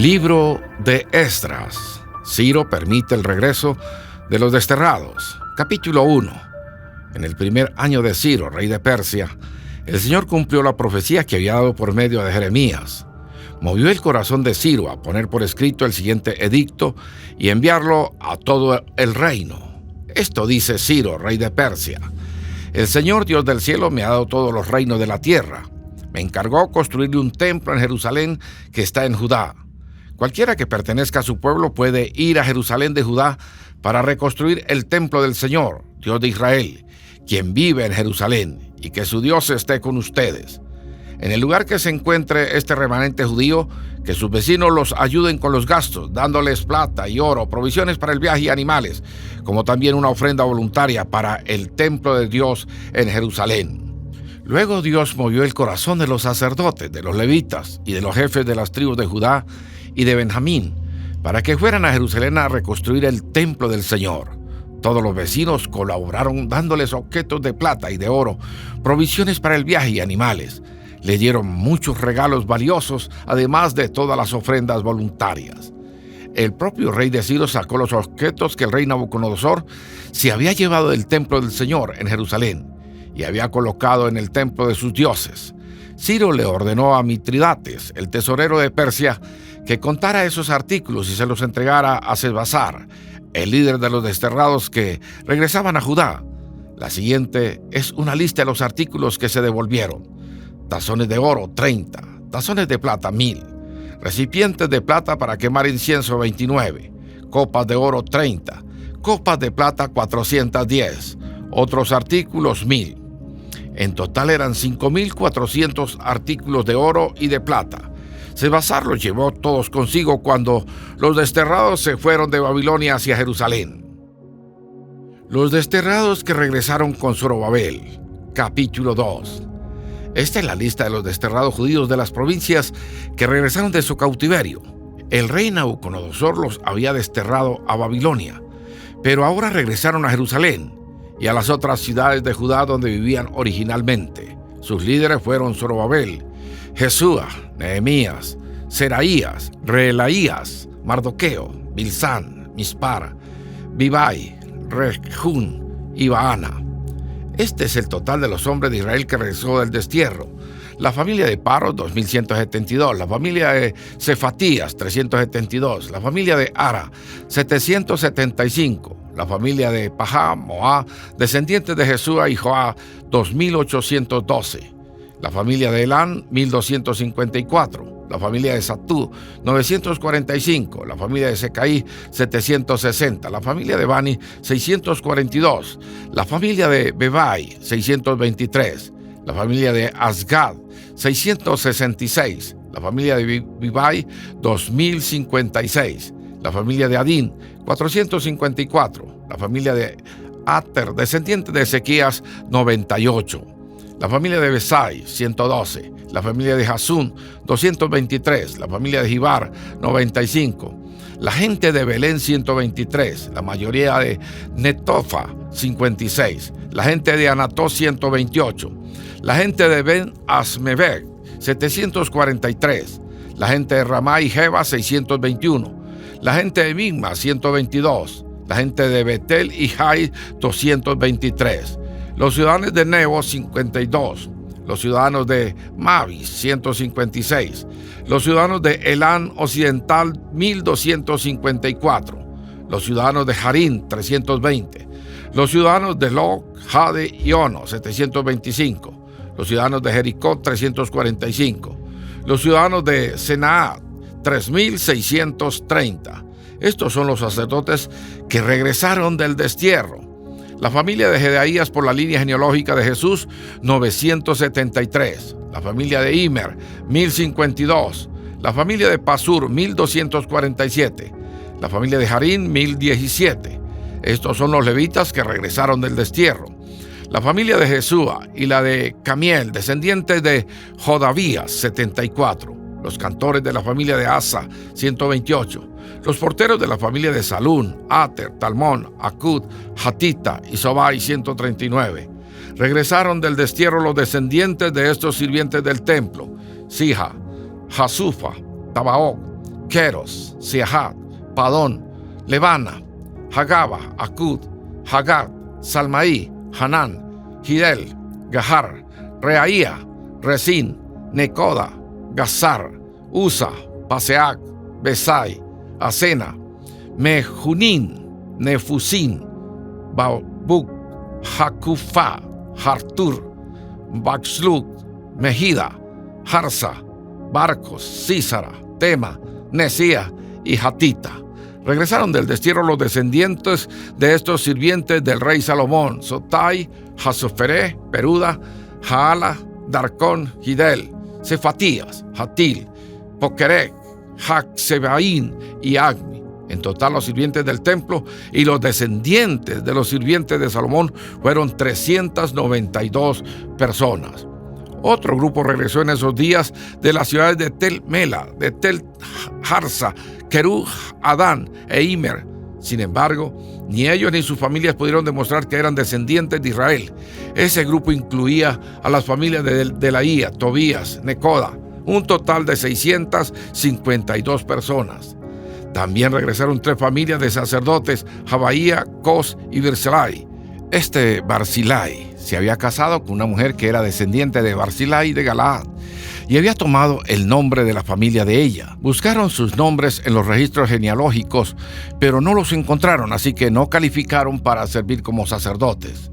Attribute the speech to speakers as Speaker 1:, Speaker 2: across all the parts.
Speaker 1: Libro de Esdras. Ciro permite el regreso de los desterrados. Capítulo 1. En el primer año de Ciro, rey de Persia, el Señor cumplió la profecía que había dado por medio de Jeremías. Movió el corazón de Ciro a poner por escrito el siguiente edicto y enviarlo a todo el reino. Esto dice Ciro, rey de Persia: el Señor Dios del cielo me ha dado todos los reinos de la tierra. Me encargó construir un templo en Jerusalén que está en Judá. Cualquiera que pertenezca a su pueblo puede ir a Jerusalén de Judá para reconstruir el templo del Señor, Dios de Israel, quien vive en Jerusalén, y que su Dios esté con ustedes. En el lugar que se encuentre este remanente judío, que sus vecinos los ayuden con los gastos, dándoles plata y oro, provisiones para el viaje y animales, como también una ofrenda voluntaria para el templo de Dios en Jerusalén. Luego Dios movió el corazón de los sacerdotes, de los levitas y de los jefes de las tribus de Judá y de Benjamín, para que fueran a Jerusalén a reconstruir el templo del Señor. Todos los vecinos colaboraron dándoles objetos de plata y de oro, provisiones para el viaje y animales. Le dieron muchos regalos valiosos, además de todas las ofrendas voluntarias. El propio rey de Ciro sacó los objetos que el rey Nabucodonosor se había llevado del templo del Señor en Jerusalén y había colocado en el templo de sus dioses. Ciro le ordenó a Mitridates, el tesorero de Persia, que contara esos artículos y se los entregara a Sesbazar, el líder de los desterrados que regresaban a Judá. La siguiente es una lista de los artículos que se devolvieron: tazones de oro, 30, tazones de plata, 1000, recipientes de plata para quemar incienso, 29, copas de oro, 30, copas de plata, 410, otros artículos, 1000. En total eran 5400 artículos de oro y de plata. Sesbazar los llevó todos consigo cuando los desterrados se fueron de Babilonia hacia Jerusalén. Los desterrados que regresaron con Zorobabel. Capítulo 2. Esta es la lista de los desterrados judíos de las provincias que regresaron de su cautiverio. El rey Nabucodonosor los había desterrado a Babilonia, pero ahora regresaron a Jerusalén y a las otras ciudades de Judá donde vivían originalmente. Sus líderes fueron Zorobabel, Jesúa, Nehemías, Seraías, Reelaías, Mardoqueo, Bilsán, Mispar, Bibai, Rejún y Baana. Este es el total de los hombres de Israel que regresó del destierro. La familia de Paros, 2172. La familia de Cefatías, 372. La familia de Ara, 775. La familia de Pahá, Moá, descendientes de Jesúa y Joá, 2812. La familia de Elán, 1254. La familia de Satú, 945. La familia de Secaí, 760. La familia de Bani, 642. La familia de Bebai, 623. La familia de Asgad, 666. La familia de Bibai, 2056. La familia de Adín, 454. La familia de Ater, descendiente de Ezequías, 98. La familia de Besai, 112. La familia de Hasún, 223. La familia de Gibar, 95. La gente de Belén, 123. La mayoría de Netofa, 56. La gente de Anató, 128. La gente de Ben Asmevec, 743. La gente de Ramá y Jeba, 621. La gente de Migma, 122. La gente de Betel y Jai, 223. Los ciudadanos de Nebo, 52. Los ciudadanos de Mavis, 156. Los ciudadanos de Elán Occidental, 1254. Los ciudadanos de Harín, 320. Los ciudadanos de Log, Jade y Ono, 725. Los ciudadanos de Jericó, 345. Los ciudadanos de Senaat, 3630. Estos son los sacerdotes que regresaron del destierro. La familia de Jedaías por la línea genealógica de Jesús, 973. La familia de Imer, 1052. La familia de Pasur, 1247. La familia de Harín, 1017. Estos son los levitas que regresaron del destierro. La familia de Jesúa y la de Camiel, descendientes de Jodavías, 74. Los cantores de la familia de Asa, 128. Los porteros de la familia de Salún, Ater, Talmón, Acud, Hatita y Sobai, 139. Regresaron del destierro los descendientes de estos sirvientes del templo: Sija, Jasufa, Tabaoc, Queros, Siahat, Padón, Lebana, Hagaba, Acud, Hagat, Salmaí, Hanán, Gidel, Gahar, Reaía, Rezín, Necoda, Gazar, Usa, Paseac, Besai, Asena, Mejunín, Nefusín, Babuk, Hakufá, Hartur, Baxlut, Mejida, Harsa, Barcos, Císara, Tema, Nesía y Hatita. Regresaron del destierro los descendientes de estos sirvientes del rey Salomón: Sotai, Hasoferé, Peruda, Jaala, Darcón, Gidel, Cefatías, Hatil, Pokerec, Haxebaín y Agni. En total, los sirvientes del templo y los descendientes de los sirvientes de Salomón fueron 392 personas. Otro grupo regresó en esos días de las ciudades de Tel Mela, de Tel Harsa, Querub, Adán e Imer. Sin embargo, ni ellos ni sus familias pudieron demostrar que eran descendientes de Israel. Ese grupo incluía a las familias de Delaía, Tobías, Necoda, un total de 652 personas. También regresaron 3 familias de sacerdotes: Jabaía, Cos y Barzilai. Barzilai se había casado con una mujer que era descendiente de Barzilai de Galaad y había tomado el nombre de la familia de ella. Buscaron sus nombres en los registros genealógicos, pero no los encontraron, así que no calificaron para servir como sacerdotes.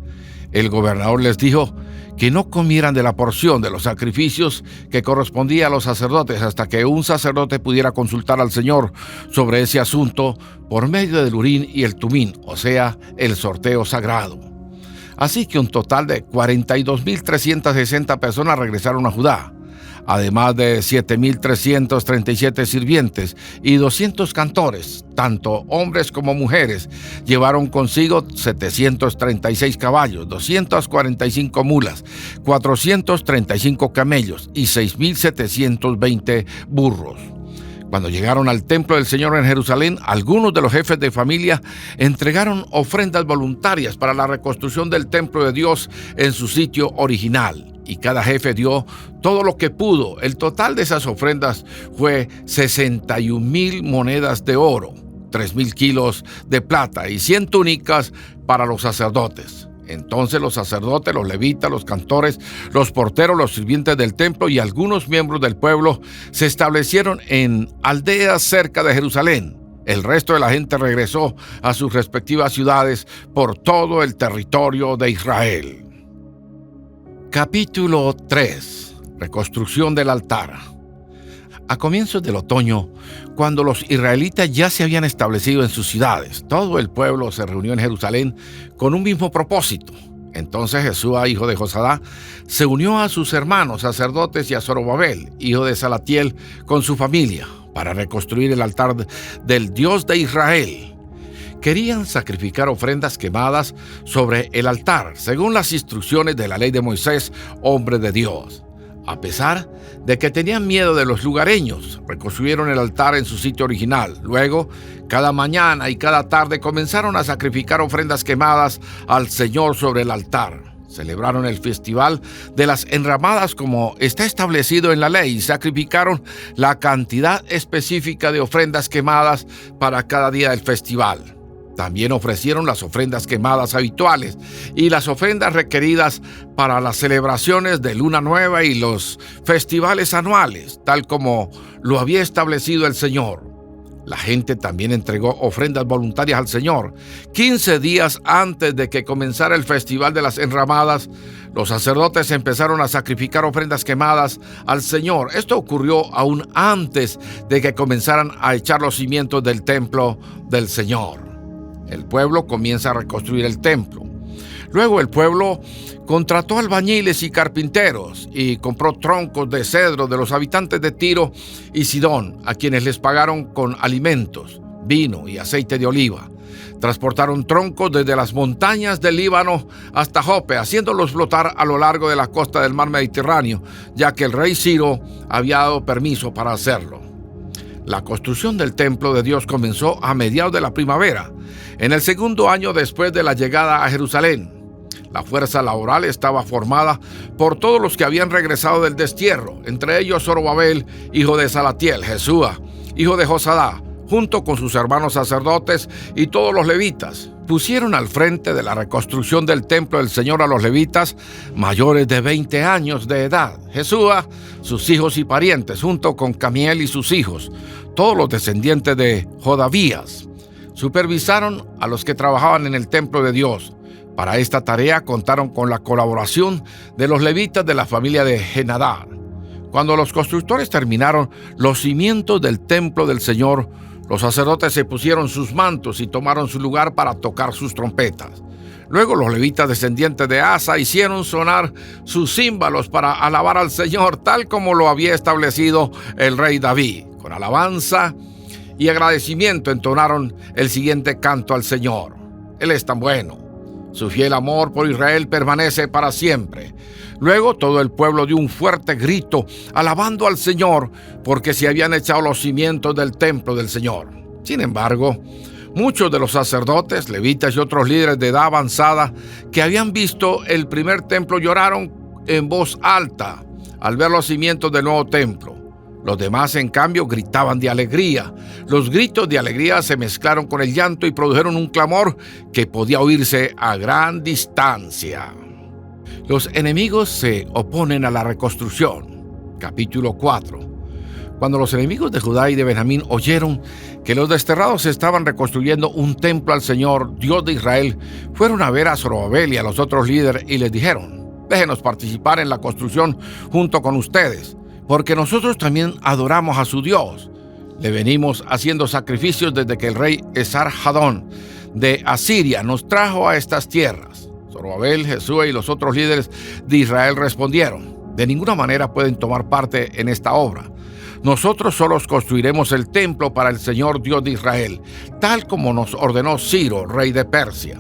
Speaker 1: El gobernador les dijo que no comieran de la porción de los sacrificios que correspondía a los sacerdotes hasta que un sacerdote pudiera consultar al Señor sobre ese asunto por medio del Urín y el Tumín, o sea, el sorteo sagrado. Así que un total de 42.360 personas regresaron a Judá, además de 7.337 sirvientes y 200 cantores, tanto hombres como mujeres. Llevaron consigo 736 caballos, 245 mulas, 435 camellos y 6.720 burros. Cuando llegaron al templo del Señor en Jerusalén, algunos de los jefes de familia entregaron ofrendas voluntarias para la reconstrucción del templo de Dios en su sitio original, y cada jefe dio todo lo que pudo. El total de esas ofrendas fue 61,000 monedas de oro, 3,000 kilos de plata y 100 túnicas para los sacerdotes. Entonces los sacerdotes, los levitas, los cantores, los porteros, los sirvientes del templo y algunos miembros del pueblo se establecieron en aldeas cerca de Jerusalén. El resto de la gente regresó a sus respectivas ciudades por todo el territorio de Israel. Capítulo 3. Reconstrucción del altar. A comienzos del otoño, cuando los israelitas ya se habían establecido en sus ciudades, todo el pueblo se reunió en Jerusalén con un mismo propósito. Entonces Jesúa, hijo de Josadá, se unió a sus hermanos sacerdotes y a Zorobabel, hijo de Salatiel, con su familia, para reconstruir el altar del Dios de Israel. Querían sacrificar ofrendas quemadas sobre el altar, según las instrucciones de la ley de Moisés, hombre de Dios. A pesar de que tenían miedo de los lugareños, reconstruyeron el altar en su sitio original. Luego, cada mañana y cada tarde comenzaron a sacrificar ofrendas quemadas al Señor sobre el altar. Celebraron el festival de las enramadas como está establecido en la ley y sacrificaron la cantidad específica de ofrendas quemadas para cada día del festival. También ofrecieron las ofrendas quemadas habituales y las ofrendas requeridas para las celebraciones de Luna Nueva y los festivales anuales, tal como lo había establecido el Señor. La gente también entregó ofrendas voluntarias al Señor. 15 días antes de que comenzara el festival de las enramadas, los sacerdotes empezaron a sacrificar ofrendas quemadas al Señor. Esto ocurrió aún antes de que comenzaran a echar los cimientos del templo del Señor. El pueblo comienza a reconstruir el templo. Luego el pueblo contrató albañiles y carpinteros y compró troncos de cedro de los habitantes de Tiro y Sidón, a quienes les pagaron con alimentos, vino y aceite de oliva. Transportaron troncos desde las montañas del Líbano hasta Jope, haciéndolos flotar a lo largo de la costa del mar Mediterráneo, ya que el rey Ciro había dado permiso para hacerlo. La construcción del templo de Dios comenzó a mediados de la primavera, en el segundo año después de la llegada a Jerusalén. La fuerza laboral estaba formada por todos los que habían regresado del destierro, entre ellos Zorobabel, hijo de Salatiel, Jesúa, hijo de Josadá, junto con sus hermanos sacerdotes y todos los levitas, pusieron al frente de la reconstrucción del templo del Señor a los levitas mayores de 20 años de edad, Jesúa, sus hijos y parientes, junto con Camiel y sus hijos, todos los descendientes de Jodavías. Supervisaron a los que trabajaban en el templo de Dios. Para esta tarea contaron con la colaboración de los levitas de la familia de Henadad. Cuando los constructores terminaron los cimientos del templo del Señor, los sacerdotes se pusieron sus mantos y tomaron su lugar para tocar sus trompetas. Luego los levitas descendientes de Asa hicieron sonar sus címbalos para alabar al Señor, tal como lo había establecido el rey David. Con alabanza y agradecimiento entonaron el siguiente canto al Señor. Él es tan bueno. Su fiel amor por Israel permanece para siempre. Luego todo el pueblo dio un fuerte grito, alabando al Señor, porque se habían echado los cimientos del templo del Señor. Sin embargo, muchos de los sacerdotes, levitas y otros líderes de edad avanzada que habían visto el primer templo lloraron en voz alta al ver los cimientos del nuevo templo. Los demás, en cambio, gritaban de alegría. Los gritos de alegría se mezclaron con el llanto y produjeron un clamor que podía oírse a gran distancia. Los enemigos se oponen a la reconstrucción. Capítulo 4. Cuando los enemigos de Judá y de Benjamín oyeron que los desterrados estaban reconstruyendo un templo al Señor, Dios de Israel, fueron a ver a Zorobabel y a los otros líderes y les dijeron: déjenos participar en la construcción junto con ustedes, porque nosotros también adoramos a su Dios. Le venimos haciendo sacrificios desde que el rey Esar-Hadón de Asiria nos trajo a estas tierras. Zorobabel, Jesúa y los otros líderes de Israel respondieron: de ninguna manera pueden tomar parte en esta obra. Nosotros solos construiremos el templo para el Señor Dios de Israel, tal como nos ordenó Ciro, rey de Persia.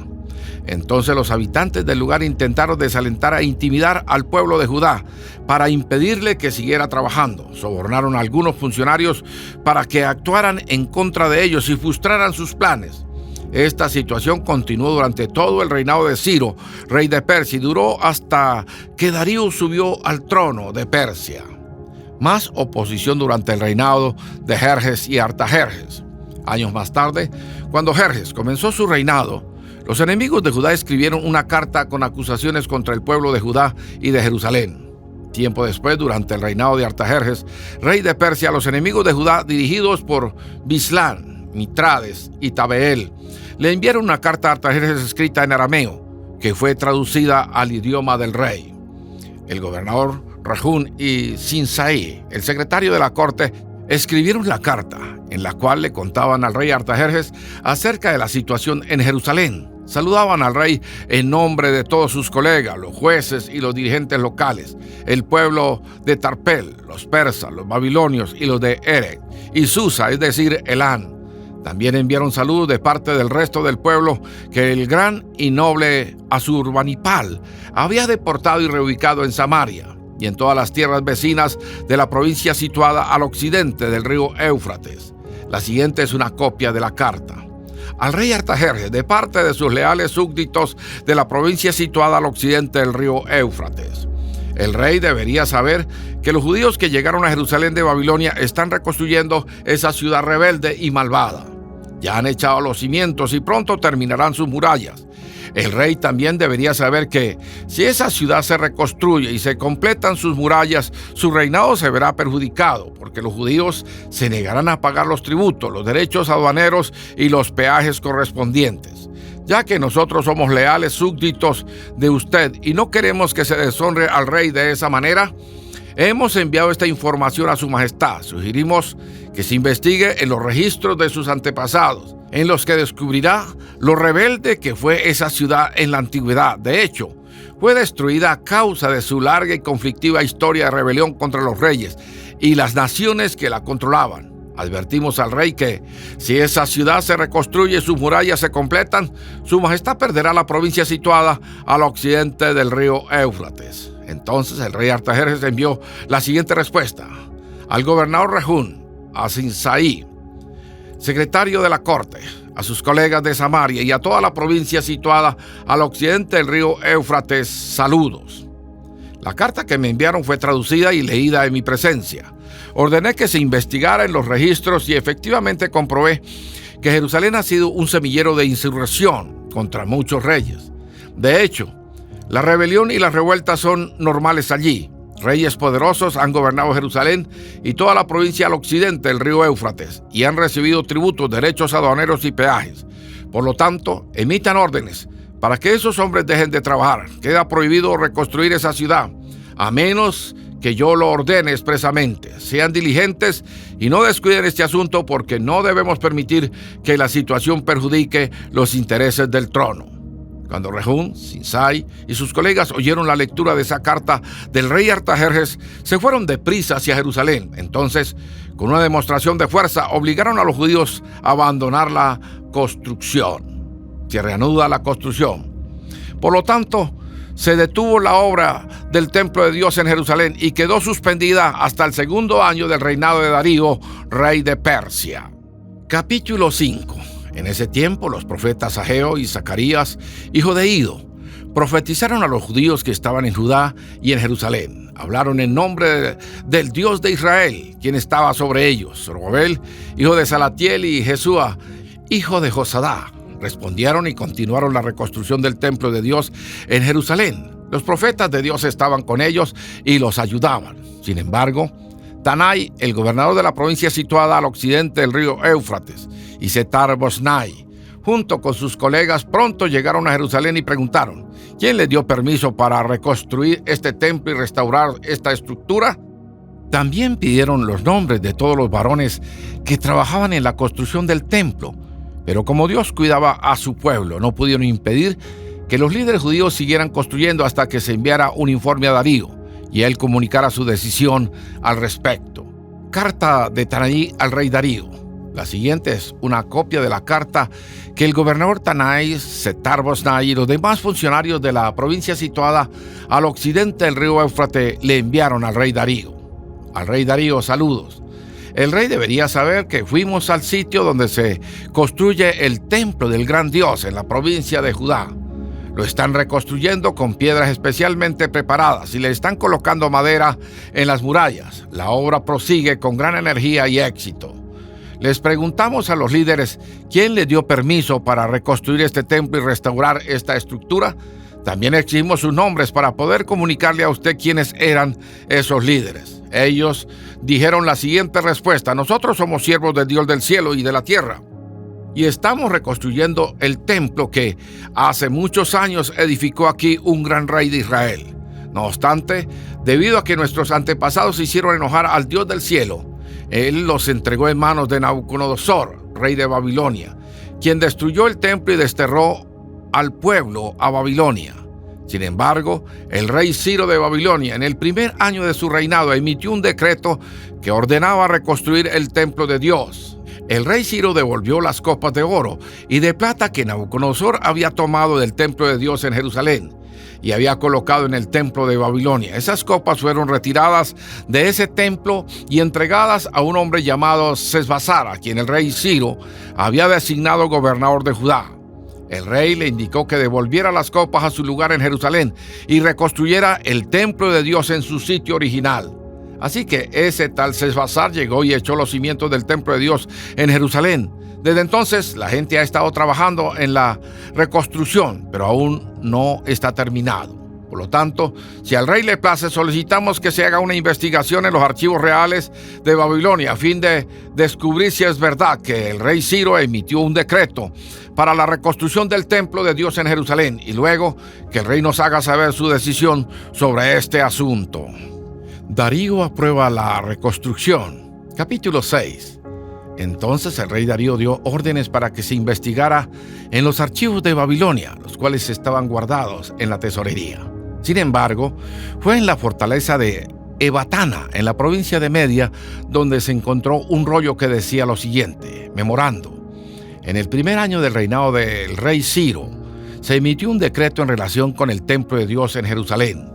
Speaker 1: Entonces los habitantes del lugar intentaron desalentar e intimidar al pueblo de Judá para impedirle que siguiera trabajando. Sobornaron a algunos funcionarios para que actuaran en contra de ellos y frustraran sus planes. Esta situación continuó durante todo el reinado de Ciro, rey de Persia, y duró hasta que Darío subió al trono de Persia. Más oposición durante el reinado de Jerjes y Artajerjes. Años más tarde, cuando Jerjes comenzó su reinado, los enemigos de Judá escribieron una carta con acusaciones contra el pueblo de Judá y de Jerusalén. Tiempo después, durante el reinado de Artajerjes, rey de Persia, los enemigos de Judá, dirigidos por Bislán, Mitrades y Tabeel, le enviaron una carta a Artajerjes escrita en arameo, que fue traducida al idioma del rey. El gobernador Rehún y Simsai, el secretario de la corte, escribieron la carta en la cual le contaban al rey Artajerjes acerca de la situación en Jerusalén. Saludaban al rey en nombre de todos sus colegas, los jueces y los dirigentes locales, el pueblo de Tarpel, los persas, los babilonios y los de Erech y Susa, es decir, Elán. También enviaron saludos de parte del resto del pueblo que el gran y noble Asurbanipal había deportado y reubicado en Samaria y en todas las tierras vecinas de la provincia situada al occidente del río Éufrates. La siguiente es una copia de la carta. Al rey Artajerjes, de parte de sus leales súbditos de la provincia situada al occidente del río Éufrates. El rey debería saber que los judíos que llegaron a Jerusalén de Babilonia están reconstruyendo esa ciudad rebelde y malvada. Ya han echado los cimientos y pronto terminarán sus murallas. El rey también debería saber que si esa ciudad se reconstruye y se completan sus murallas, su reinado se verá perjudicado, porque los judíos se negarán a pagar los tributos, los derechos aduaneros y los peajes correspondientes. Ya que nosotros somos leales súbditos de usted y no queremos que se deshonre al rey de esa manera, hemos enviado esta información a su majestad. Sugerimos que se investigue en los registros de sus antepasados, en los que descubrirá lo rebelde que fue esa ciudad en la antigüedad. De hecho, fue destruida a causa de su larga y conflictiva historia de rebelión contra los reyes y las naciones que la controlaban. Advertimos al rey que, si esa ciudad se reconstruye y sus murallas se completan, su majestad perderá la provincia situada al occidente del río Éufrates. Entonces el rey Artajerjes envió la siguiente respuesta al gobernador Rehún, a Simsai, secretario de la corte, a sus colegas de Samaria y a toda la provincia situada al occidente del río Éufrates: saludos. La carta que me enviaron fue traducida y leída en mi presencia. ordené que se investigara en los registros y efectivamente comprobé que Jerusalén ha sido un semillero de insurrección contra muchos reyes. De hecho, la rebelión y las revueltas son normales allí. Reyes poderosos han gobernado Jerusalén y toda la provincia al occidente del río Éufrates y han recibido tributos, derechos aduaneros y peajes. Por lo tanto, emitan órdenes para que esos hombres dejen de trabajar. Queda prohibido reconstruir esa ciudad, a menos que yo lo ordene expresamente. Sean diligentes y no descuiden este asunto, porque no debemos permitir que la situación perjudique los intereses del trono. Cuando Rehum, Simsai y sus colegas oyeron la lectura de esa carta del rey Artajerjes, se fueron deprisa hacia Jerusalén. Entonces, con una demostración de fuerza, obligaron a los judíos a abandonar la construcción. Se reanuda la construcción. Por lo tanto, se detuvo la obra del templo de Dios en Jerusalén y quedó suspendida hasta el segundo año del reinado de Darío, rey de Persia. Capítulo 5. En ese tiempo, los profetas Ageo y Zacarías, hijo de Ido, profetizaron a los judíos que estaban en Judá y en Jerusalén. Hablaron en nombre del Dios de Israel, quien estaba sobre ellos. Zorobabel, hijo de Salatiel, y Jesúa, hijo de Josadá, respondieron y continuaron la reconstrucción del templo de Dios en Jerusalén. Los profetas de Dios estaban con ellos y los ayudaban. Sin embargo, Tanai, el gobernador de la provincia situada al occidente del río Éufrates, y Setar-Boznai, junto con sus colegas, pronto llegaron a Jerusalén y preguntaron: ¿quién les dio permiso para reconstruir este templo y restaurar esta estructura? También pidieron los nombres de todos los varones que trabajaban en la construcción del templo, pero como Dios cuidaba a su pueblo, no pudieron impedir que los líderes judíos siguieran construyendo hasta que se enviara un informe a Darío y él comunicara su decisión al respecto. Carta de Tanai al rey Darío. La siguiente es una copia de la carta que el gobernador Tanai, Setar-Boznai y los demás funcionarios de la provincia situada al occidente del río Éufrates le enviaron al rey Darío. Al rey Darío, saludos. El rey debería saber que fuimos al sitio donde se construye el templo del gran Dios en la provincia de Judá. Lo están reconstruyendo con piedras especialmente preparadas y le están colocando madera en las murallas. La obra prosigue con gran energía y éxito. Les preguntamos a los líderes quién les dio permiso para reconstruir este templo y restaurar esta estructura. También exigimos sus nombres para poder comunicarle a usted quiénes eran esos líderes. Ellos dijeron la siguiente respuesta: nosotros somos siervos del Dios del cielo y de la tierra, y estamos reconstruyendo el templo que hace muchos años edificó aquí un gran rey de Israel. No obstante, debido a que nuestros antepasados hicieron enojar al Dios del cielo, Él los entregó en manos de Nabucodonosor, rey de Babilonia, quien destruyó el templo y desterró al pueblo a Babilonia. Sin embargo, el rey Ciro de Babilonia, en el primer año de su reinado, emitió un decreto que ordenaba reconstruir el templo de Dios. El rey Ciro devolvió las copas de oro y de plata que Nabucodonosor había tomado del templo de Dios en Jerusalén y había colocado en el templo de Babilonia. Esas copas fueron retiradas de ese templo y entregadas a un hombre llamado Sesbazar, a quien el rey Ciro había designado gobernador de Judá. El rey le indicó que devolviera las copas a su lugar en Jerusalén y reconstruyera el templo de Dios en su sitio original. Así que ese tal Sesbazar llegó y echó los cimientos del templo de Dios en Jerusalén. Desde entonces, la gente ha estado trabajando en la reconstrucción, pero aún no está terminado. Por lo tanto, si al rey le place, solicitamos que se haga una investigación en los archivos reales de Babilonia a fin de descubrir si es verdad que el rey Ciro emitió un decreto para la reconstrucción del templo de Dios en Jerusalén, y luego que el rey nos haga saber su decisión sobre este asunto. Darío aprueba la reconstrucción. Capítulo 6. Entonces el rey Darío dio órdenes para que se investigara en los archivos de Babilonia, los cuales estaban guardados en la tesorería. Sin embargo, fue en la fortaleza de Ebatana, en la provincia de Media, donde se encontró un rollo que decía lo siguiente: memorando. En el primer año del reinado del rey Ciro, se emitió un decreto en relación con el templo de Dios en Jerusalén,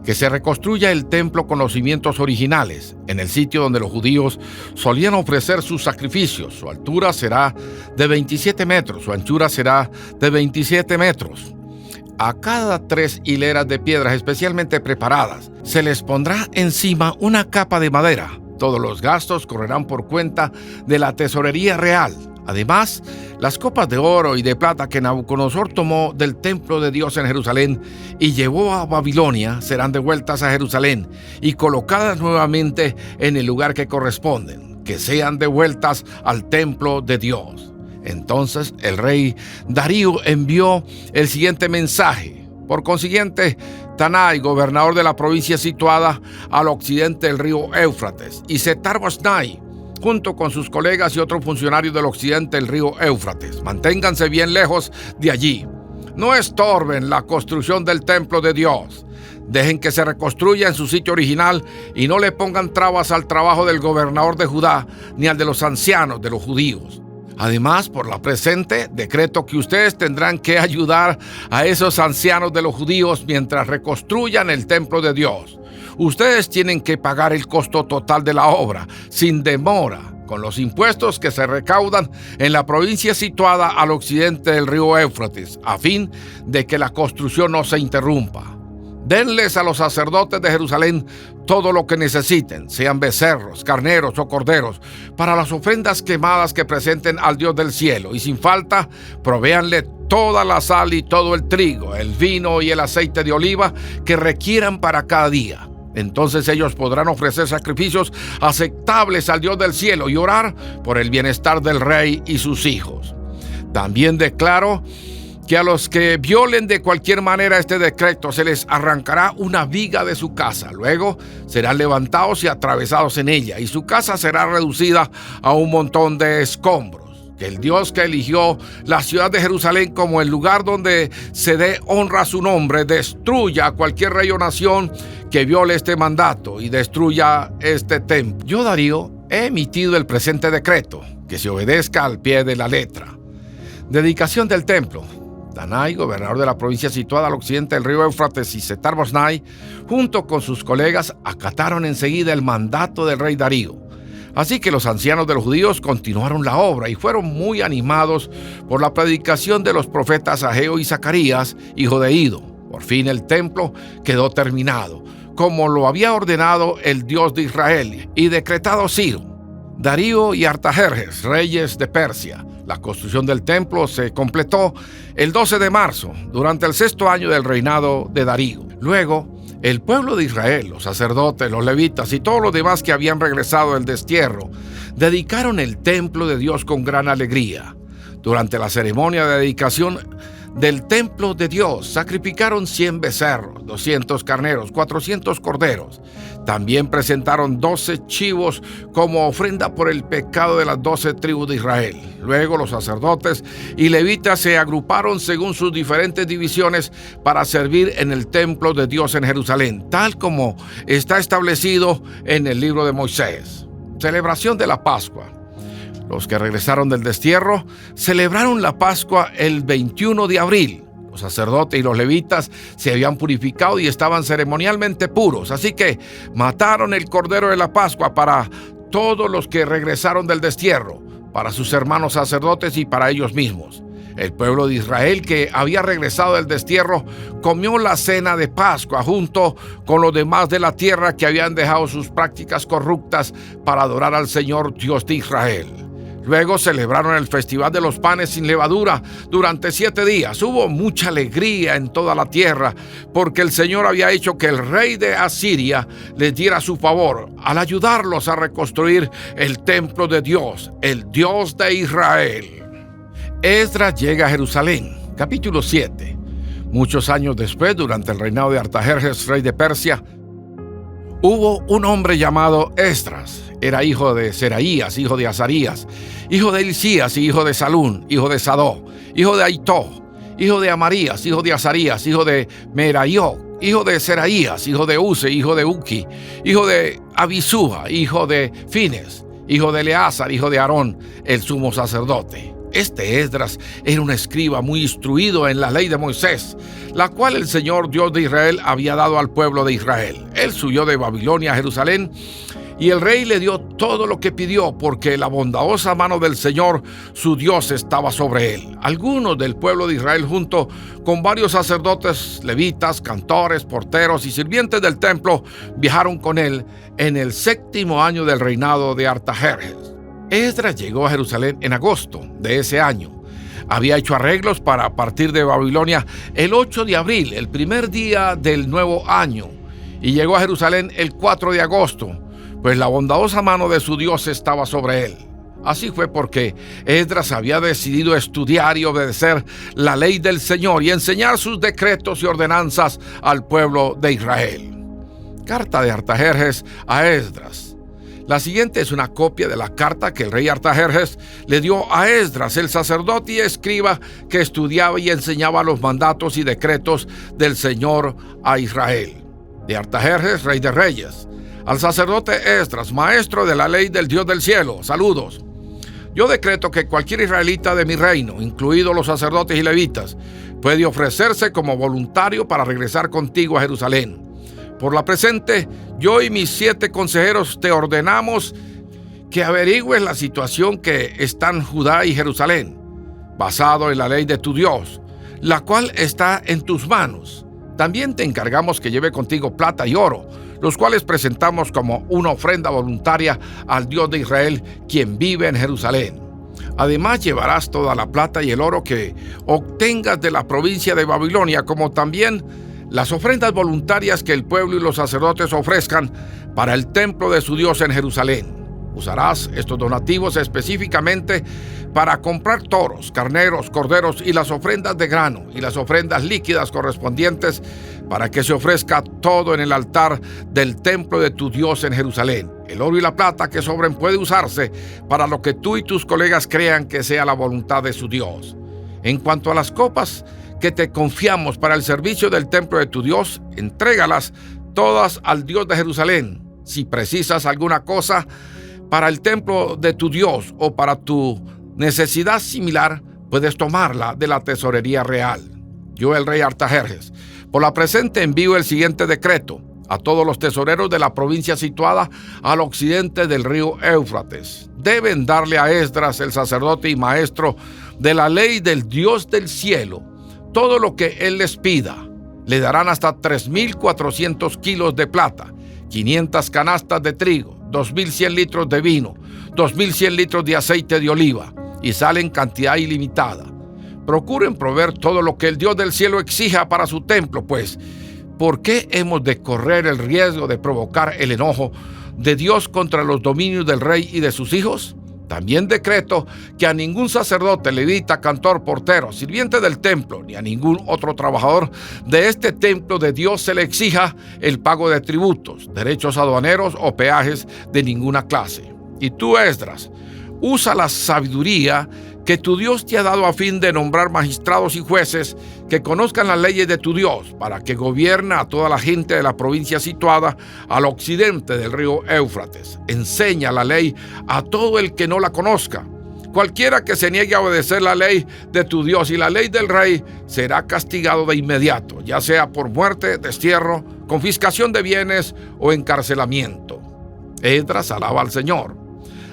Speaker 1: que se reconstruya el templo con los cimientos originales, en el sitio donde los judíos solían ofrecer sus sacrificios. Su altura será de 27 metros, su anchura será de 27 metros. A cada 3 hileras de piedras especialmente preparadas, se les pondrá encima una capa de madera. Todos los gastos correrán por cuenta de la tesorería real. Además, las copas de oro y de plata que Nabucodonosor tomó del templo de Dios en Jerusalén y llevó a Babilonia serán devueltas a Jerusalén y colocadas nuevamente en el lugar que corresponden, que sean devueltas al templo de Dios. Entonces el rey Darío envió el siguiente mensaje. Por consiguiente, Tanai, gobernador de la provincia situada al occidente del río Éufrates, y Setar-Boznai, junto con sus colegas y otros funcionarios del occidente del río Éufrates, manténganse bien lejos de allí. No estorben la construcción del templo de Dios. Dejen que se reconstruya en su sitio original y no le pongan trabas al trabajo del gobernador de Judá ni al de los ancianos de los judíos. Además, por la presente, decreto que ustedes tendrán que ayudar a esos ancianos de los judíos mientras reconstruyan el templo de Dios. Ustedes tienen que pagar el costo total de la obra, sin demora, con los impuestos que se recaudan en la provincia situada al occidente del río Éufrates, a fin de que la construcción no se interrumpa. Denles a los sacerdotes de Jerusalén todo lo que necesiten, sean becerros, carneros o corderos, para las ofrendas quemadas que presenten al Dios del cielo, y sin falta, provéanle toda la sal y todo el trigo, el vino y el aceite de oliva que requieran para cada día. Entonces ellos podrán ofrecer sacrificios aceptables al Dios del cielo y orar por el bienestar del rey y sus hijos. También declaro que a los que violen de cualquier manera este decreto se les arrancará una viga de su casa. Luego serán levantados y atravesados en ella, y su casa será reducida a un montón de escombros. Que el Dios que eligió la ciudad de Jerusalén como el lugar donde se dé honra a su nombre, destruya a cualquier rey o nación que viole este mandato y destruya este templo. Yo, Darío, he emitido el presente decreto, que se obedezca al pie de la letra. Dedicación del templo. Tanai, gobernador de la provincia situada al occidente del río Éufrates, y Setar-Boznai, junto con sus colegas, acataron enseguida el mandato del rey Darío. Así que los ancianos de los judíos continuaron la obra y fueron muy animados por la predicación de los profetas Ageo y Zacarías, hijo de Ido. Por fin el templo quedó terminado, como lo había ordenado el Dios de Israel y decretado Ciro, Darío y Artajerjes, reyes de Persia. La construcción del templo se completó el 12 de marzo, durante el 6º año del reinado de Darío. Luego, el pueblo de Israel, los sacerdotes, los levitas y todos los demás que habían regresado del destierro, dedicaron el templo de Dios con gran alegría. Durante la ceremonia de dedicación del templo de Dios, sacrificaron 100 becerros, 200 carneros, 400 corderos. También presentaron 12 chivos como ofrenda por el pecado de las 12 tribus de Israel. Luego los sacerdotes y levitas se agruparon según sus diferentes divisiones para servir en el templo de Dios en Jerusalén, tal como está establecido en el libro de Moisés. Celebración de la Pascua. Los que regresaron del destierro celebraron la Pascua el 21 de abril. Los sacerdotes y los levitas se habían purificado y estaban ceremonialmente puros, así que mataron el cordero de la Pascua para todos los que regresaron del destierro, para sus hermanos sacerdotes y para ellos mismos. El pueblo de Israel que había regresado del destierro comió la cena de Pascua junto con los demás de la tierra que habían dejado sus prácticas corruptas para adorar al Señor Dios de Israel. Luego celebraron el festival de los panes sin levadura durante 7 días. Hubo mucha alegría en toda la tierra porque el Señor había hecho que el rey de Asiria les diera su favor al ayudarlos a reconstruir el templo de Dios, el Dios de Israel. Esdras llega a Jerusalén. Capítulo 7. Muchos años después, durante el reinado de Artajerjes, rey de Persia, hubo un hombre llamado Esdras. Era hijo de Seraías, hijo de Azarías, hijo de Hilcías y hijo de Salún, hijo de Sadó, hijo de Aitó, hijo de Amarías, hijo de Azarías, hijo de Meraió, hijo de Seraías, hijo de Use, hijo de Uki, hijo de Abisúa, hijo de Fines, hijo de Eleazar, hijo de Aarón, el sumo sacerdote. Este Esdras era un escriba muy instruido en la ley de Moisés, la cual el Señor Dios de Israel había dado al pueblo de Israel. Él subió de Babilonia a Jerusalén Y el rey le dio todo lo que pidió, porque la bondadosa mano del Señor, su Dios, estaba sobre él. Algunos del pueblo de Israel, junto con varios sacerdotes, levitas, cantores, porteros y sirvientes del templo, viajaron con él en el 7º año del reinado de Artajerjes. Esdras llegó a Jerusalén en agosto de ese año. Había hecho arreglos para partir de Babilonia el 8 de abril, el primer día del nuevo año, y llegó a Jerusalén el 4 de agosto, pues la bondadosa mano de su Dios estaba sobre él. Así fue porque Esdras había decidido estudiar y obedecer la ley del Señor y enseñar sus decretos y ordenanzas al pueblo de Israel. Carta de Artajerjes a Esdras. La siguiente es una copia de la carta que el rey Artajerjes le dio a Esdras, el sacerdote y escriba que estudiaba y enseñaba los mandatos y decretos del Señor a Israel. De Artajerjes, rey de reyes. Al sacerdote Esdras, maestro de la ley del Dios del cielo, saludos. Yo decreto que cualquier israelita de mi reino, incluidos los sacerdotes y levitas, puede ofrecerse como voluntario para regresar contigo a Jerusalén. Por la presente, yo y mis 7 consejeros te ordenamos que averigües la situación que está en Judá y Jerusalén, basado en la ley de tu Dios, la cual está en tus manos. También te encargamos que lleve contigo plata y oro, los cuales presentamos como una ofrenda voluntaria al Dios de Israel, quien vive en Jerusalén. Además, llevarás toda la plata y el oro que obtengas de la provincia de Babilonia, como también las ofrendas voluntarias que el pueblo y los sacerdotes ofrezcan para el templo de su Dios en Jerusalén. Usarás estos donativos específicamente para comprar toros, carneros, corderos y las ofrendas de grano y las ofrendas líquidas correspondientes para que se ofrezca todo en el altar del templo de tu Dios en Jerusalén. El oro y la plata que sobren puede usarse para lo que tú y tus colegas crean que sea la voluntad de su Dios. En cuanto a las copas que te confiamos para el servicio del templo de tu Dios, entrégalas todas al Dios de Jerusalén. Si precisas alguna cosa para el templo de tu Dios o para tu necesidad similar, puedes tomarla de la tesorería real. Yo, el rey Artajerjes, por la presente envío el siguiente decreto a todos los tesoreros de la provincia situada al occidente del río Éufrates. Deben darle a Esdras, el sacerdote y maestro de la ley del Dios del cielo, todo lo que él les pida. Le darán hasta 3,400 kilos de plata, 500 canastas de trigo, 2,100 litros de vino, 2,100 litros de aceite de oliva, y sal en cantidad ilimitada. Procuren proveer todo lo que el Dios del cielo exija para su templo, pues, ¿por qué hemos de correr el riesgo de provocar el enojo de Dios contra los dominios del rey y de sus hijos? También decreto que a ningún sacerdote, levita, cantor, portero, sirviente del templo, ni a ningún otro trabajador de este templo de Dios se le exija el pago de tributos, derechos aduaneros o peajes de ninguna clase. Y tú, Esdras, usa la sabiduría que tu Dios te ha dado a fin de nombrar magistrados y jueces que conozcan las leyes de tu Dios, para que gobierne a toda la gente de la provincia situada al occidente del río Éufrates. Enseña la ley a todo el que no la conozca. Cualquiera que se niegue a obedecer la ley de tu Dios y la ley del rey será castigado de inmediato, ya sea por muerte, destierro, confiscación de bienes o encarcelamiento. Esdras alaba al Señor.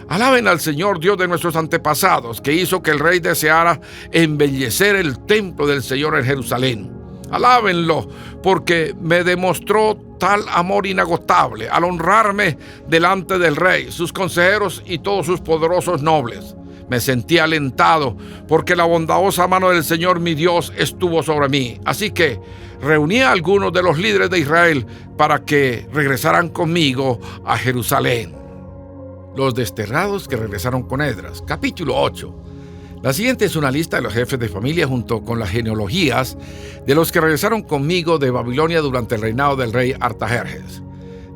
Speaker 1: Alaben al Señor Dios de nuestros antepasados, que hizo que el rey deseara embellecer el templo del Señor en Jerusalén. Alábenlo, porque me demostró tal amor inagotable al honrarme delante del rey, sus consejeros y todos sus poderosos nobles. Me sentí alentado, porque la bondadosa mano del Señor mi Dios estuvo sobre mí. Así que reuní a algunos de los líderes de Israel para que regresaran conmigo a Jerusalén. Los desterrados que regresaron con Esdras. Capítulo 8. La siguiente es una lista de los jefes de familia junto con las genealogías de los que regresaron conmigo de Babilonia durante el reinado del rey Artajerjes.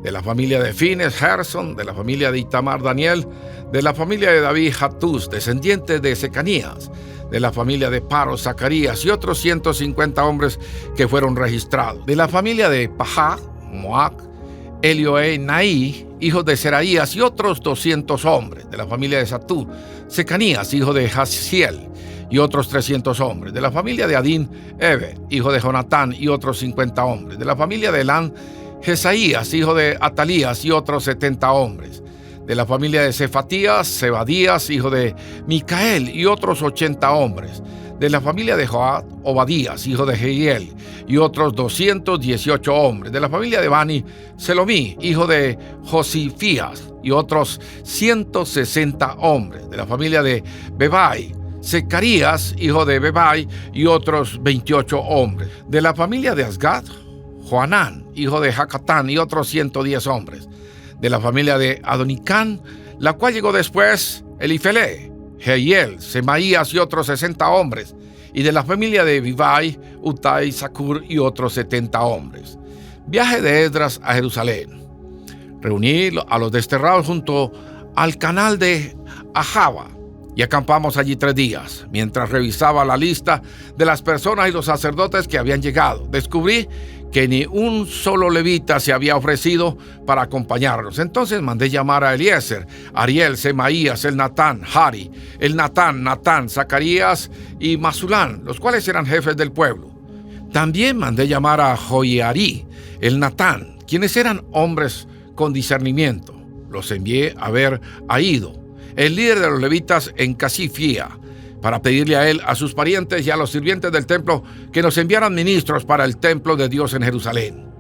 Speaker 1: De la familia de Fines, Gerson; de la familia de Itamar, Daniel; de la familia de David, Hatús, descendiente de Secanías; de la familia de Paro, Zacarías y otros 150 hombres que fueron registrados; de la familia de Pajá, Moac, Elioenai, hijos de Seraías, y otros 200 hombres; de la familia de Satú, Secanías, hijo de Jaziel, y otros 300 hombres; de la familia de Adín, Ebe, hijo de Jonatán, y otros 50 hombres; de la familia de Elán, Jesaías, hijo de Atalías, y otros 70 hombres. De la familia de Cefatías, Zebadías, hijo de Micael, y otros 80 hombres. De la familia de Joab, Obadías, hijo de Jehiel, y otros 218 hombres. De la familia de Bani, Selomí, hijo de Josifías, y otros 160 hombres. De la familia de Bebai, Zecarías, hijo de Bebai, y otros 28 hombres. De la familia de Asgad, Joanán, hijo de Jacatán, y otros 110 hombres. De la familia de Adonicán, la cual llegó después, Elifelé, Jehiel, Semaías y otros 60 hombres. Y de la familia de Bibai, Utai, Zacur y otros 70 hombres. Viaje de Esdras a Jerusalén. Reuní a los desterrados junto al canal de Ahava y acampamos allí 3 días. Mientras revisaba la lista de las personas y los sacerdotes que habían llegado, descubrí que ni un solo levita se había ofrecido para acompañarnos. Entonces mandé llamar a Eliezer, Ariel, Semaías, el Natán, Jari, el Natán, Zacarías y Masulán, los cuales eran jefes del pueblo. También mandé llamar a Joiarí, el Natán, quienes eran hombres con discernimiento. Los envié a ver a Ido, el líder de los levitas en Casifía, para pedirle a él, a sus parientes y a los sirvientes del templo que nos enviaran ministros para el templo de Dios en Jerusalén.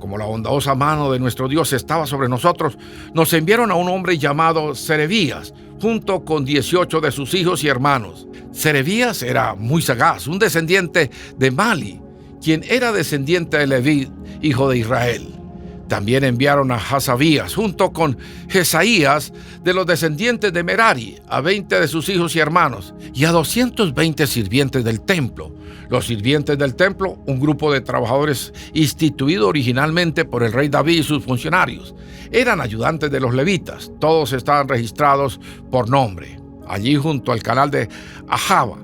Speaker 1: Como la bondadosa mano de nuestro Dios estaba sobre nosotros, nos enviaron a un hombre llamado Serebías, junto con 18 de sus hijos y hermanos. Serebías era muy sagaz, un descendiente de Mali, quien era descendiente de Leví, hijo de Israel. También enviaron a Hasabías, junto con Jesaías, de los descendientes de Merari, a 20 de sus hijos y hermanos, y a 220 sirvientes del templo. Los sirvientes del templo, un grupo de trabajadores instituido originalmente por el rey David y sus funcionarios, eran ayudantes de los levitas. Todos estaban registrados por nombre. Allí, junto al canal de Ahava,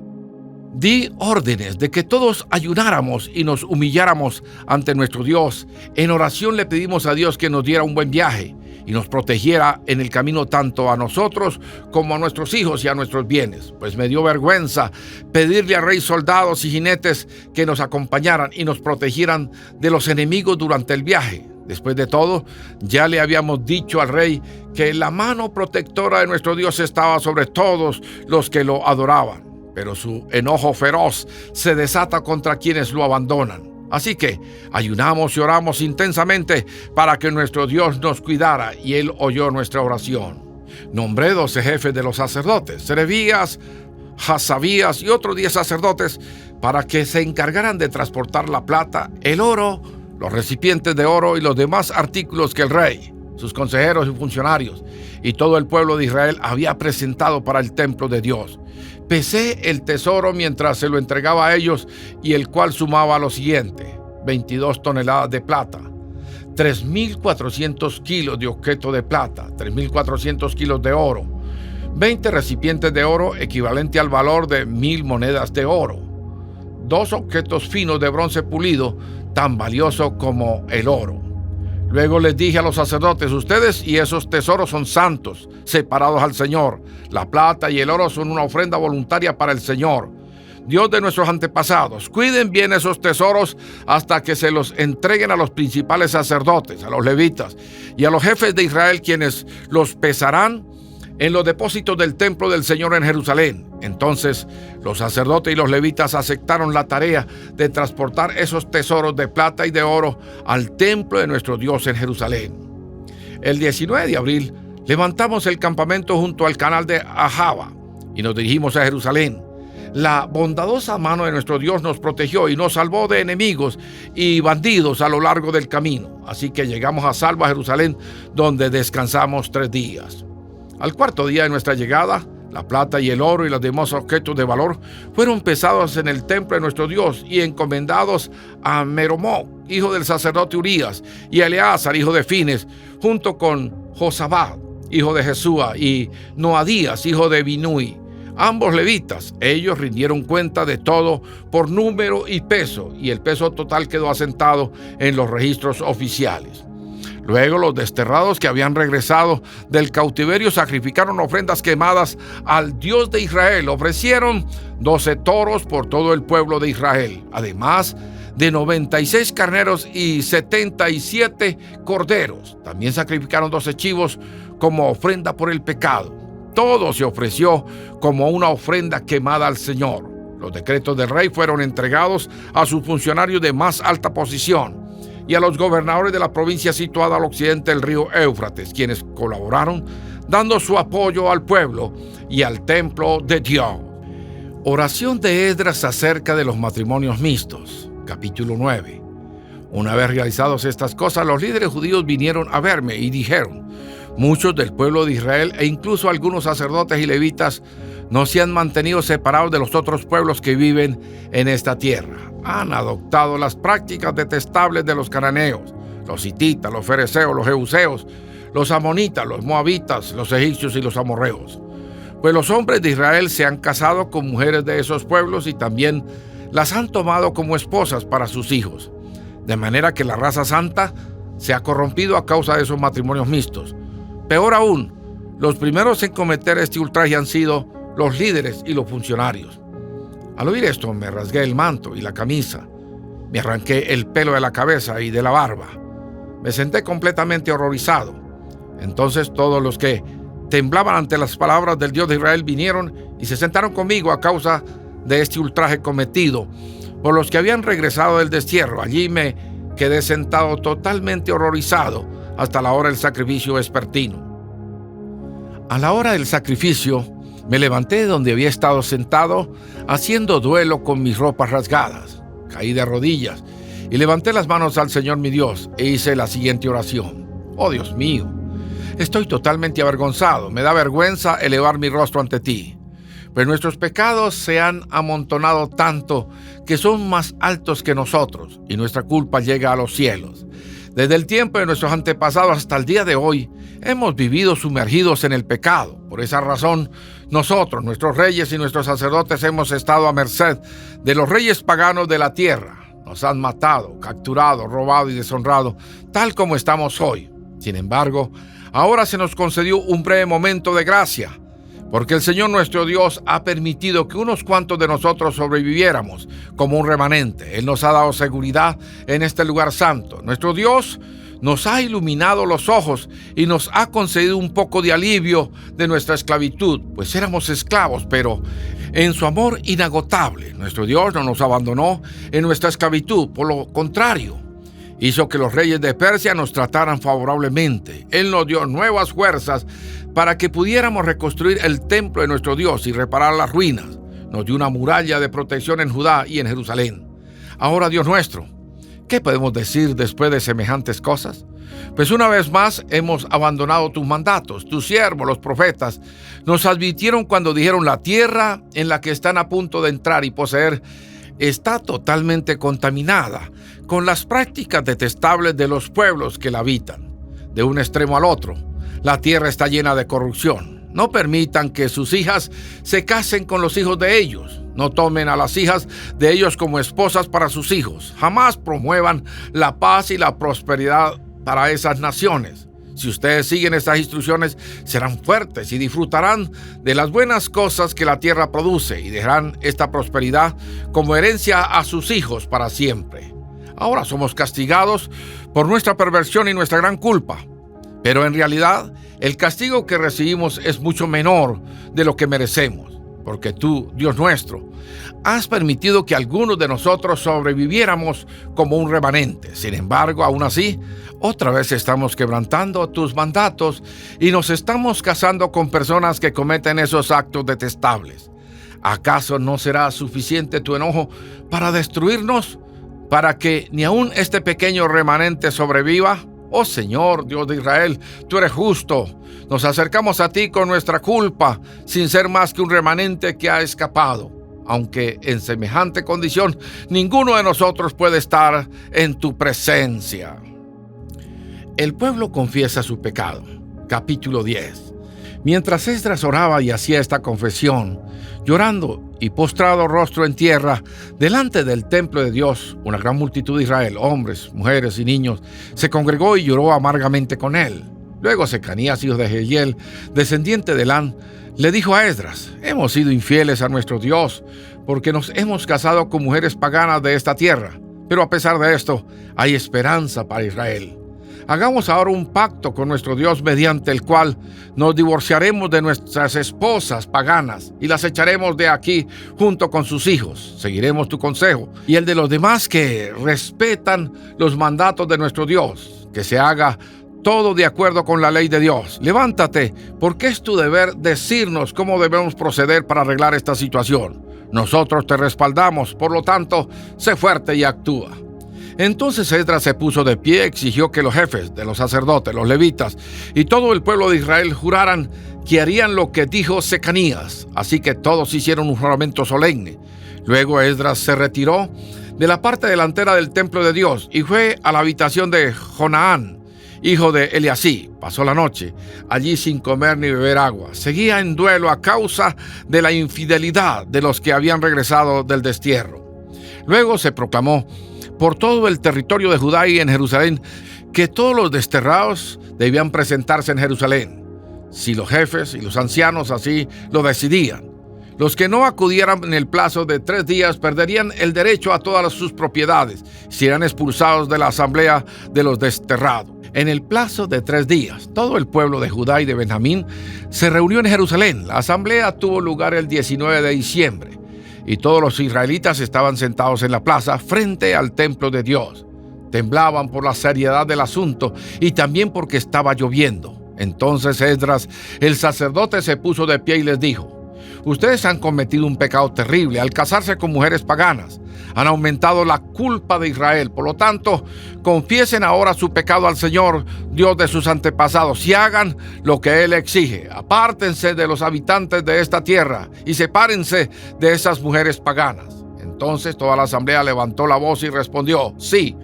Speaker 1: di órdenes de que todos ayunáramos y nos humilláramos ante nuestro Dios. En oración le pedimos a Dios que nos diera un buen viaje y nos protegiera en el camino tanto a nosotros como a nuestros hijos y a nuestros bienes. Pues me dio vergüenza pedirle al rey soldados y jinetes que nos acompañaran y nos protegieran de los enemigos durante el viaje. Después de todo, ya le habíamos dicho al rey que la mano protectora de nuestro Dios estaba sobre todos los que lo adoraban. Pero su enojo feroz se desata contra quienes lo abandonan. Así que ayunamos y oramos intensamente para que nuestro Dios nos cuidara, y Él oyó nuestra oración. Nombré 12 jefes de los sacerdotes, Serebías, Hasabías y otros 10 sacerdotes, para que se encargaran de transportar la plata, el oro, los recipientes de oro y los demás artículos que el rey, sus consejeros y funcionarios y todo el pueblo de Israel había presentado para el templo de Dios. Pesé el tesoro mientras se lo entregaba a ellos, y el cual sumaba lo siguiente: 22 toneladas de plata, 3.400 kilos de objeto de plata, 3.400 kilos de oro, 20 recipientes de oro equivalente al valor de 1,000 monedas de oro, 2 objetos finos de bronce pulido, tan valioso como el oro. Luego les dije a los sacerdotes: ustedes y esos tesoros son santos, separados al Señor. La plata y el oro son una ofrenda voluntaria para el Señor, Dios de nuestros antepasados. Cuiden bien esos tesoros hasta que se los entreguen a los principales sacerdotes, a los levitas y a los jefes de Israel, quienes los pesarán en los depósitos del templo del Señor en Jerusalén. Entonces los sacerdotes y los levitas aceptaron la tarea de transportar esos tesoros de plata y de oro al templo de nuestro Dios en Jerusalén. El 19 de abril levantamos el campamento junto al canal de Ahava y nos dirigimos a Jerusalén. La bondadosa mano de nuestro Dios nos protegió y nos salvó de enemigos y bandidos a lo largo del camino. Así que llegamos a salvo a Jerusalén, donde descansamos 3 días. Al 4º día de nuestra llegada, la plata y el oro y los demás objetos de valor fueron pesados en el templo de nuestro Dios y encomendados a Meromoc, hijo del sacerdote Urías, y a Eleazar, hijo de Fines, junto con Josabad, hijo de Jesúa, y Noadías, hijo de Binui, ambos levitas. Ellos rindieron cuenta de todo por número y peso, y el peso total quedó asentado en los registros oficiales. Luego los desterrados que habían regresado del cautiverio sacrificaron ofrendas quemadas al Dios de Israel. Ofrecieron 12 toros por todo el pueblo de Israel, además de 96 carneros y 77 corderos. También sacrificaron 12 chivos como ofrenda por el pecado. Todo se ofreció como una ofrenda quemada al Señor. Los decretos del rey fueron entregados a sus funcionarios de más alta posición y a los gobernadores de la provincia situada al occidente del río Éufrates, quienes colaboraron dando su apoyo al pueblo y al templo de Dios. Oración de Esdras acerca de los matrimonios mixtos. Capítulo 9. Una vez realizadas estas cosas, los líderes judíos vinieron a verme y dijeron: muchos del pueblo de Israel e incluso algunos sacerdotes y levitas no se han mantenido separados de los otros pueblos que viven en esta tierra. Han adoptado las prácticas detestables de los cananeos, los hititas, los fereceos, los jebuseos, los amonitas, los moabitas, los egipcios y los amorreos. Pues los hombres de Israel se han casado con mujeres de esos pueblos y también las han tomado como esposas para sus hijos. De manera que la raza santa se ha corrompido a causa de esos matrimonios mixtos. Peor aún, los primeros en cometer este ultraje han sido los líderes y los funcionarios. Al oír esto, me rasgué el manto y la camisa, me arranqué el pelo de la cabeza y de la barba. Me senté completamente horrorizado. Entonces todos los que temblaban ante las palabras del Dios de Israel vinieron y se sentaron conmigo a causa de este ultraje cometido por los que habían regresado del destierro. Allí me quedé sentado totalmente horrorizado hasta la hora del sacrificio vespertino. A la hora del sacrificio, me levanté de donde había estado sentado, haciendo duelo con mis ropas rasgadas. Caí de rodillas y levanté las manos al Señor mi Dios e hice la siguiente oración: oh Dios mío, estoy totalmente avergonzado, me da vergüenza elevar mi rostro ante ti. Pues nuestros pecados se han amontonado tanto que son más altos que nosotros y nuestra culpa llega a los cielos. Desde el tiempo de nuestros antepasados hasta el día de hoy, hemos vivido sumergidos en el pecado. Por esa razón, nosotros, nuestros reyes y nuestros sacerdotes, hemos estado a merced de los reyes paganos de la tierra. Nos han matado, capturado, robado y deshonrado, tal como estamos hoy. Sin embargo, ahora se nos concedió un breve momento de gracia, porque el Señor nuestro Dios ha permitido que unos cuantos de nosotros sobreviviéramos como un remanente. Él nos ha dado seguridad en este lugar santo. Nuestro Dios nos ha iluminado los ojos y nos ha concedido un poco de alivio de nuestra esclavitud, pues éramos esclavos, pero en su amor inagotable, nuestro Dios no nos abandonó en nuestra esclavitud. Por lo contrario, hizo que los reyes de Persia nos trataran favorablemente. Él nos dio nuevas fuerzas para que pudiéramos reconstruir el templo de nuestro Dios y reparar las ruinas. Nos dio una muralla de protección en Judá y en Jerusalén. Ahora, Dios nuestro, ¿qué podemos decir después de semejantes cosas? Pues una vez más hemos abandonado tus mandatos. Tus siervos, los profetas, nos advirtieron cuando dijeron: la tierra en la que están a punto de entrar y poseer está totalmente contaminada con las prácticas detestables de los pueblos que la habitan. De un extremo al otro, la tierra está llena de corrupción. No permitan que sus hijas se casen con los hijos de ellos. No tomen a las hijas de ellos como esposas para sus hijos. Jamás promuevan la paz y la prosperidad para esas naciones. Si ustedes siguen estas instrucciones, serán fuertes y disfrutarán de las buenas cosas que la tierra produce y dejarán esta prosperidad como herencia a sus hijos para siempre. Ahora somos castigados por nuestra perversión y nuestra gran culpa. Pero en realidad, el castigo que recibimos es mucho menor de lo que merecemos, porque tú, Dios nuestro, has permitido que algunos de nosotros sobreviviéramos como un remanente. Sin embargo, aún así, otra vez estamos quebrantando tus mandatos y nos estamos casando con personas que cometen esos actos detestables. ¿Acaso no será suficiente tu enojo para destruirnos, para que ni aún este pequeño remanente sobreviva? Oh Señor, Dios de Israel, tú eres justo. Nos acercamos a ti con nuestra culpa, sin ser más que un remanente que ha escapado. Aunque en semejante condición, ninguno de nosotros puede estar en tu presencia. El pueblo confiesa su pecado. Capítulo 10. Mientras Esdras oraba y hacía esta confesión, llorando y postrado rostro en tierra, delante del templo de Dios, una gran multitud de Israel, hombres, mujeres y niños, se congregó y lloró amargamente con él. Luego Secanías, hijo de Jehiel, descendiente de Elán, le dijo a Esdras: hemos sido infieles a nuestro Dios, porque nos hemos casado con mujeres paganas de esta tierra. Pero a pesar de esto, hay esperanza para Israel. Hagamos ahora un pacto con nuestro Dios mediante el cual nos divorciaremos de nuestras esposas paganas y las echaremos de aquí junto con sus hijos. Seguiremos tu consejo y el de los demás que respetan los mandatos de nuestro Dios, que se haga todo de acuerdo con la ley de Dios. Levántate, porque es tu deber decirnos cómo debemos proceder para arreglar esta situación. Nosotros te respaldamos, por lo tanto, sé fuerte y actúa. Entonces Esdras se puso de pie, exigió que los jefes de los sacerdotes, los levitas y todo el pueblo de Israel juraran que harían lo que dijo Secanías. Así que todos hicieron un juramento solemne. Luego Esdras se retiró de la parte delantera del templo de Dios y fue a la habitación de Jonaán, hijo de Eliasí. Pasó la noche allí sin comer ni beber agua. Seguía en duelo a causa de la infidelidad de los que habían regresado del destierro. Luego se proclamó por todo el territorio de Judá y en Jerusalén que todos los desterrados debían presentarse en Jerusalén, si los jefes y los ancianos así lo decidían. Los que no acudieran en el plazo de 3 días perderían el derecho a todas sus propiedades, serían expulsados de la asamblea de los desterrados. En el plazo de 3 días, todo el pueblo de Judá y de Benjamín se reunió en Jerusalén. La asamblea tuvo lugar el 19 de diciembre. Y todos los israelitas estaban sentados en la plaza frente al templo de Dios. Temblaban por la seriedad del asunto y también porque estaba lloviendo. Entonces Esdras, el sacerdote, se puso de pie y les dijo: ustedes han cometido un pecado terrible al casarse con mujeres paganas. Han aumentado la culpa de Israel. Por lo tanto, confiesen ahora su pecado al Señor, Dios de sus antepasados, y hagan lo que Él exige. Apártense de los habitantes de esta tierra y sepárense de esas mujeres paganas. Entonces toda la asamblea levantó la voz y respondió: sí,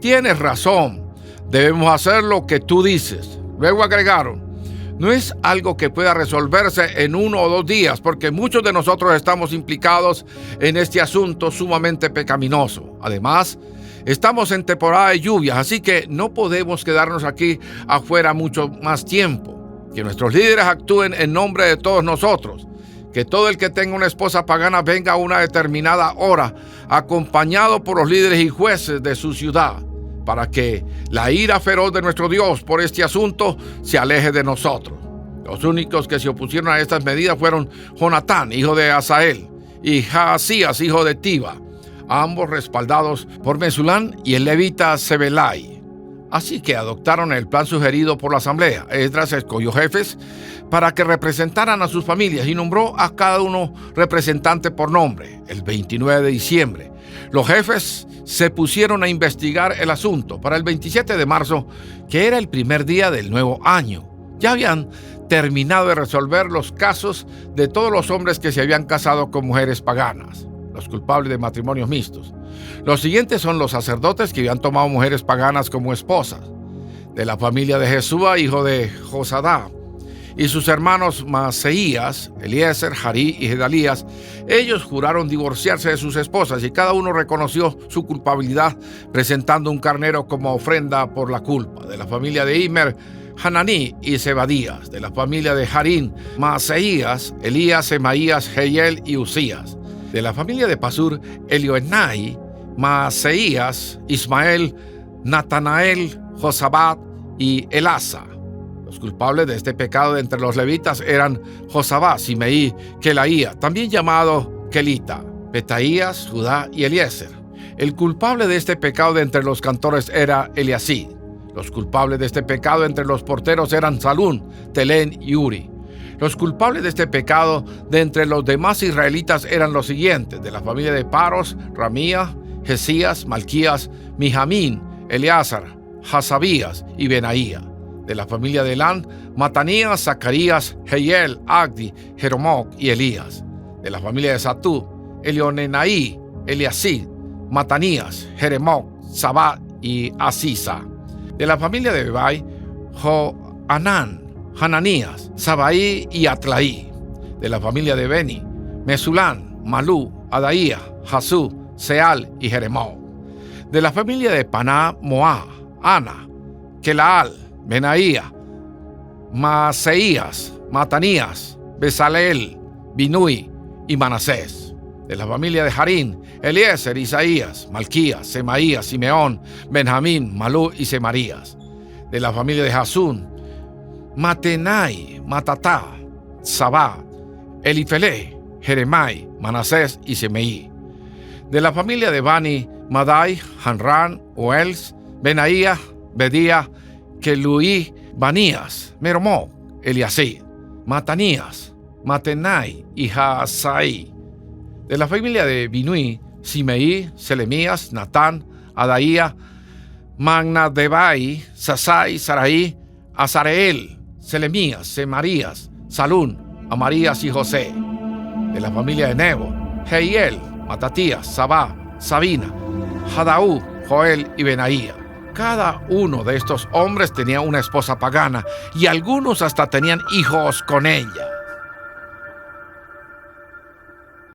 Speaker 1: tienes razón, debemos hacer lo que tú dices. Luego agregaron: no es algo que pueda resolverse en 1 o 2 días, porque muchos de nosotros estamos implicados en este asunto sumamente pecaminoso. Además, estamos en temporada de lluvias, así que no podemos quedarnos aquí afuera mucho más tiempo. Que nuestros líderes actúen en nombre de todos nosotros. Que todo el que tenga una esposa pagana venga a una determinada hora, acompañado por los líderes y jueces de su ciudad, para que la ira feroz de nuestro Dios por este asunto se aleje de nosotros. Los únicos que se opusieron a estas medidas fueron Jonatán, hijo de Asael, y Jaasías, hijo de Tiba, ambos respaldados por Mesulán y el levita Sebelai. Así que adoptaron el plan sugerido por la asamblea. Esdras escogió jefes para que representaran a sus familias y nombró a cada uno representante por nombre. El 29 de diciembre, los jefes se pusieron a investigar el asunto. Para el 27 de marzo, que era el primer día del nuevo año, ya habían terminado de resolver los casos de todos los hombres que se habían casado con mujeres paganas, los culpables de matrimonios mixtos. Los siguientes son los sacerdotes que habían tomado mujeres paganas como esposas. De la familia de Jesúa, hijo de Josadá, y sus hermanos Maaseías, Eliezer, Jarí y Gedalías, ellos juraron divorciarse de sus esposas y cada uno reconoció su culpabilidad presentando un carnero como ofrenda por la culpa. De la familia de Imer, Hananí y Zebadías. De la familia de Harín, Maaseías, Elías, Semaías, Jehiel y Usías. De la familia de Pasur, Elioenai, Maaseías, Ismael, Natanael, Josabat y Elasa. Los culpables de este pecado de entre los levitas eran Josabá, Simeí, Kelaía, también llamado Kelita, Petaías, Judá y Eliezer. El culpable de este pecado de entre los cantores era Eliasí. Los culpables de este pecado entre los porteros eran Salún, Telén y Uri. Los culpables de este pecado de entre los demás israelitas eran los siguientes: de la familia de Paros, Ramía, Jesías, Malquías, Mijamín, Eleazar, Hasabías y Benaía. De la familia de Elán, Matanías, Zacarías, Jehiel, Agdi, Jeromoc y Elías. De la familia de Satú, Elionenaí, Eliasid, Matanías, Jeremoc, Sabat y Asisa. De la familia de Bebai, Joanán, Hananías, Sabaí y Atlaí. De la familia de Beni, Mesulán, Malú, Adaía, Jasú, Seal y Jeremoc. De la familia de Paná, Moá, Ana, Kelaal, Benaía, Maaseías, Matanías, Besaleel, Binui y Manasés. De la familia de Harín, Eliezer, Isaías, Malquías, Semaías, Simeón, Benjamín, Malú y Semarías. De la familia de Jasún, Matenai, Matatá, Sabá, Elifelé, Jeremai, Manasés y Semeí. De la familia de Bani, Madai, Hanrán, Uels, Benaía, Bedía, Keluí, Banías, Mermó, Eliasib, Matanías, Matenai y Haasai. De la familia de Binui, Simeí, Selemías, Natán, Adaía, Magnadebai, Sasai, Saraí, Azareel, Selemías, Semarías, Salún, Amarías y José. De la familia de Nebo, Jehiel, Matatías, Sabá, Sabina, Jadaú, Joel y Benaía. Cada uno de estos hombres tenía una esposa pagana y algunos hasta tenían hijos con ella.